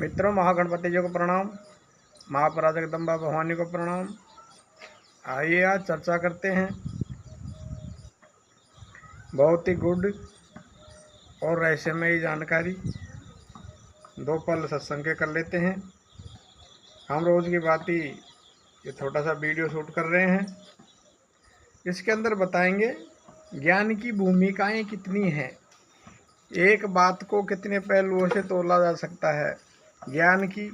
मित्रों, महागणपति जी को प्रणाम, महापरा जगदम्बा भवानी को प्रणाम। आइए आज चर्चा करते हैं बहुत ही गुड और रहस्यमयी जानकारी। दो पल सत्संग के कर लेते हैं। हम रोज़ की बात ही ये छोटा सा वीडियो शूट कर रहे हैं। इसके अंदर बताएंगे ज्ञान की भूमिकाएं कितनी हैं, एक बात को कितने पहलुओं से तोला जा सकता है, ज्ञान की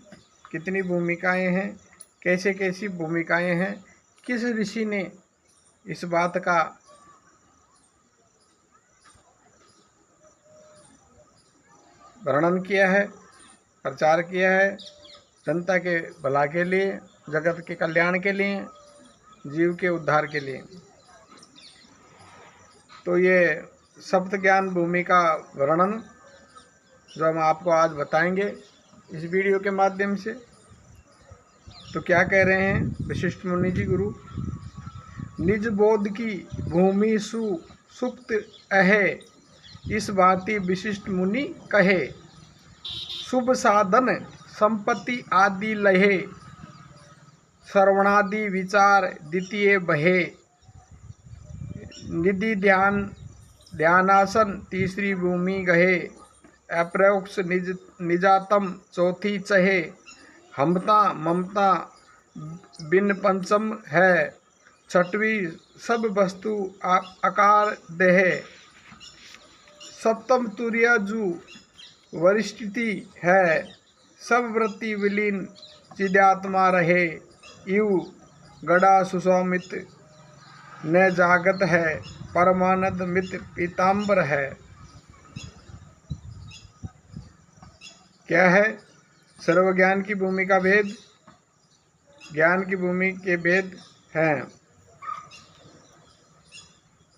कितनी भूमिकाएं हैं, कैसे कैसी भूमिकाएं हैं, किस ऋषि ने इस बात का वर्णन किया है, प्रचार किया है, जनता के भला के लिए, जगत के कल्याण के लिए, जीव के उद्धार के लिए। तो ये सप्त ज्ञान भूमि का वर्णन जो हम आपको आज बताएंगे इस वीडियो के माध्यम से। तो क्या कह रहे हैं वशिष्ठ मुनि जी गुरु, निज बोध की भूमि सुप्त अहे, इस भांति विशिष्ट मुनि कहे, शुभ साधन संपत्ति आदि लहे, श्रवणादि विचार द्वितीय बहे, निधि ध्यानासन तीसरी भूमि गहे, अप्रोक्ष निजातम चौथी चहे, हमता ममता बिन पंचम है, छठवीं सब वस्तु आकार देहे, सप्तम तुर्याजु वरिष्ठिति है, सब वृत्ति विलीन चिदात्मा रहे, यू गड़ा सुसौमित न जागत है, परमानंद मित पीताम्बर है। क्या है सर्वज्ञान की भूमि का भेद? ज्ञान की भूमि के भेद हैं।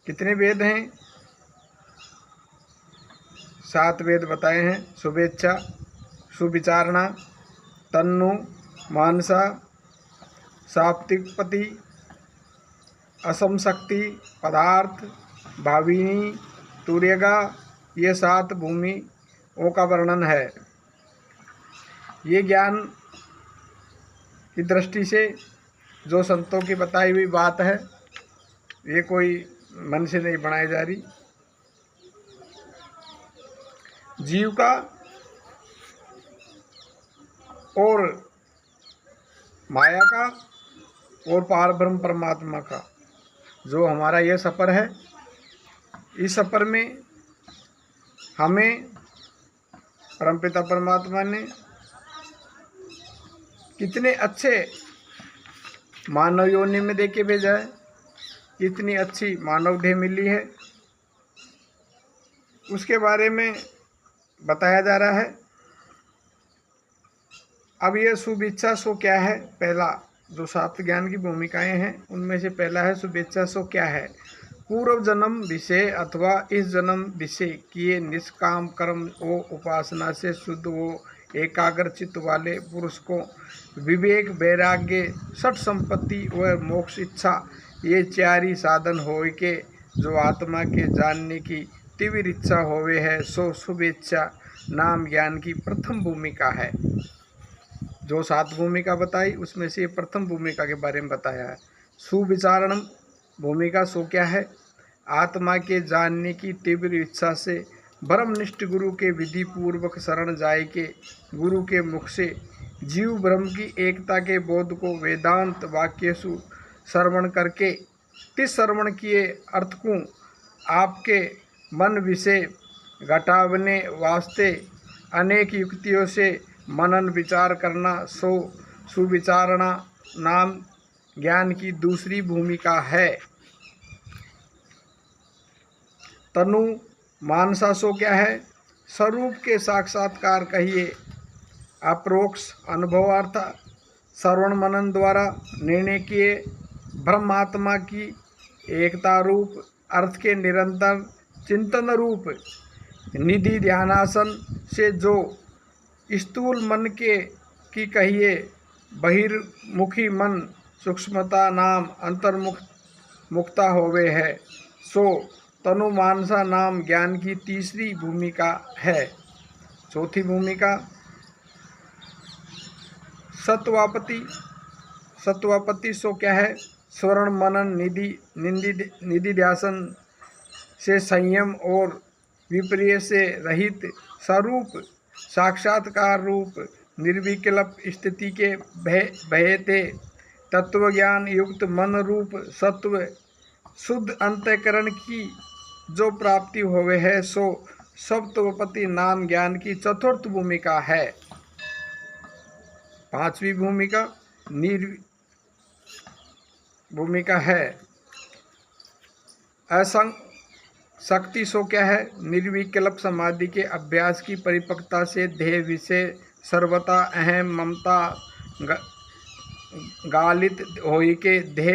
कितने वेद हैं? 7 वेद बताए हैं। शुभेच्छा, सुविचारणा, तन्नु, मानसा, साप्तिकपति, असम शक्ति, पदार्थ, भाविनी, तुर्यगा, ये 7 भूमियों का वर्णन है। ये ज्ञान की दृष्टि से जो संतों की बताई हुई बात है, ये कोई मन से नहीं बनाई जा रही। जीव का और माया का और पारब्रह्म परमात्मा का जो हमारा यह सफ़र है, इस सफ़र में हमें परमपिता परमात्मा ने कितने अच्छे मानव योनि में देके भेजा है, कितनी अच्छी मानव देह मिली है, उसके बारे में बताया जा रहा है। अब ये शुभेच्छा सो क्या है? पहला जो 7 ज्ञान की भूमिकाएं हैं उनमें से पहला है शुभेच्छा सो क्या है? पूर्व जन्म विषय अथवा इस जन्म विषय किए निष्काम कर्म व उपासना से शुद्ध व एकाग्र चित्त वाले पुरुष को विवेक, वैराग्य, सठ संपत्ति व मोक्ष इच्छा ये 4 ही साधन होए के जो आत्मा के जानने की तीव्र इच्छा होवे है, सो शुभेच्छा नाम ज्ञान की प्रथम भूमिका है। जो 7 भूमिका बताई उसमें से प्रथम भूमिका के बारे में बताया है। सुविचारणम भूमिका सो क्या है? आत्मा के जानने की तीव्र इच्छा से ब्रह्मनिष्ठ गुरु के विधि पूर्वक शरण जाए के गुरु के मुख से जीव ब्रह्म की एकता के बोध को वेदांत वाक्य सु श्रवण करके तिस श्रवण किए अर्थ को आपके मन विषय घटावने वास्ते अनेक युक्तियों से मनन विचार करना, सो सुविचारणा नाम ज्ञान की दूसरी भूमिका है। तनु मानसा सो क्या है? स्वरूप के साक्षात्कार कहिए, अप्रोक्ष अनुभवार्थ श्रवण मनन द्वारा निर्णय किए ब्रह्मात्मा की एकता रूप अर्थ के निरंतर चिंतन रूप निधि ध्यानासन से जो स्थूल मन की कहिए बहिर्मुखी मन सूक्ष्मता नाम अंतर्मुखता होवे है, सो तनु मानसा नाम ज्ञान की तीसरी भूमिका है। चौथी भूमिका सत्वापति, सत्वापति सो क्या है? स्वर्ण मनन निधि ध्यासन से संयम और विपर्य से रहित, स्वरूप साक्षात्कार रूप निर्विकल्प स्थिति के भयते तत्व ज्ञान युक्त मन रूप सत्व शुद्ध अंतःकरण की जो प्राप्ति होवे है, सो सप्तवपति नाम ज्ञान की चतुर्थ भूमिका है। पांचवी भूमिका भूमिका है असंग शक्ति सो क्या है? निर्विकल्प समाधि के अभ्यास की परिपक्वता से देह विषय सर्वथा अहम ममता गालित होई के देह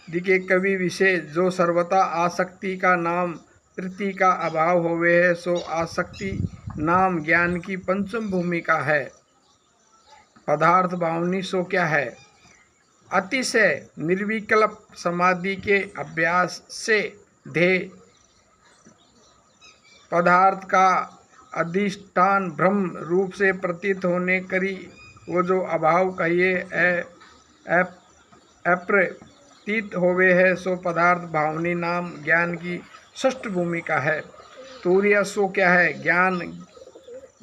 दिखे कवि विषय जो सर्वथा आसक्ति का नाम प्रीति का अभाव होवे है, सो आसक्ति नाम ज्ञान की पंचम भूमिका है। पदार्थ भावनी सो क्या है? अतिशय निर्विकल्प समाधि के अभ्यास से देह पदार्थ का अधिष्ठान ब्रह्म रूप से प्रतीत होने करी वो जो अभाव कहिए अप्रतीत होवे है, सो पदार्थ भावनी नाम ज्ञान की षष्ठ भूमिका है। तुरीय सो क्या है? ज्ञान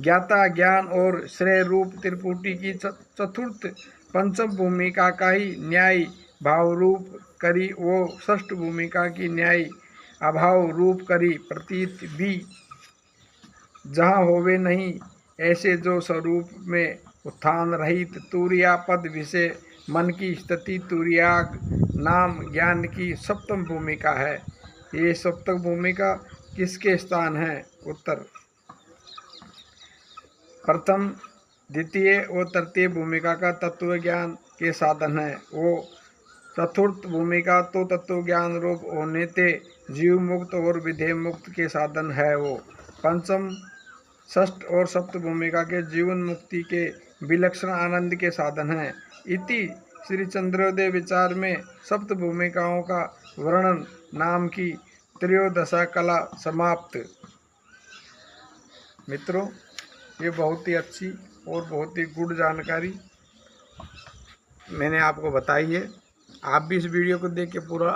ज्ञाता ज्ञान और श्रेय रूप त्रिपुटी की चतुर्थ पंचम भूमिका का ही न्याय भाव रूप करी वो षष्ठ भूमिका की न्याय अभाव रूप करी प्रतीत भी जहाँ होवे नहीं ऐसे जो स्वरूप में उत्थान रहित तुरिया पद विषय मन की स्थिति तुरियाग नाम ज्ञान की सप्तम भूमिका है। ये सप्तम भूमिका किसके स्थान है? उत्तर प्रथम द्वितीय और तृतीय भूमिका का तत्व ज्ञान के साधन है। वो चतुर्थ भूमिका तो तत्व ज्ञान रूप होने ते जीव मुक्त और विधेय मुक्त के साधन है। वो पंचम षष्ठ और सप्त भूमिका के जीवन मुक्ति के विलक्षण आनंद के साधन है। इति श्री चंद्रोदय विचार में सप्त भूमिकाओं का वर्णन नाम की त्रयोदशा कला समाप्त। मित्रों, ये बहुत ही अच्छी और बहुत ही गुड जानकारी मैंने आपको बताई है। आप भी इस वीडियो को देख के पूरा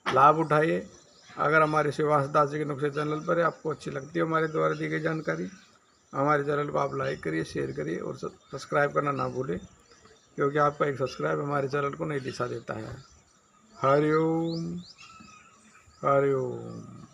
लाभ उठाइए। अगर हमारे शिवास दास जी के नुस्खे चैनल पर आपको अच्छी लगती है हमारे द्वारा दी गई जानकारी, हमारे चैनल को आप लाइक करिए, शेयर करिए और सब्सक्राइब करना ना भूलें, क्योंकि आपका एक सब्सक्राइब हमारे चैनल को नई दिशा देता है। हरिओम हरिओम।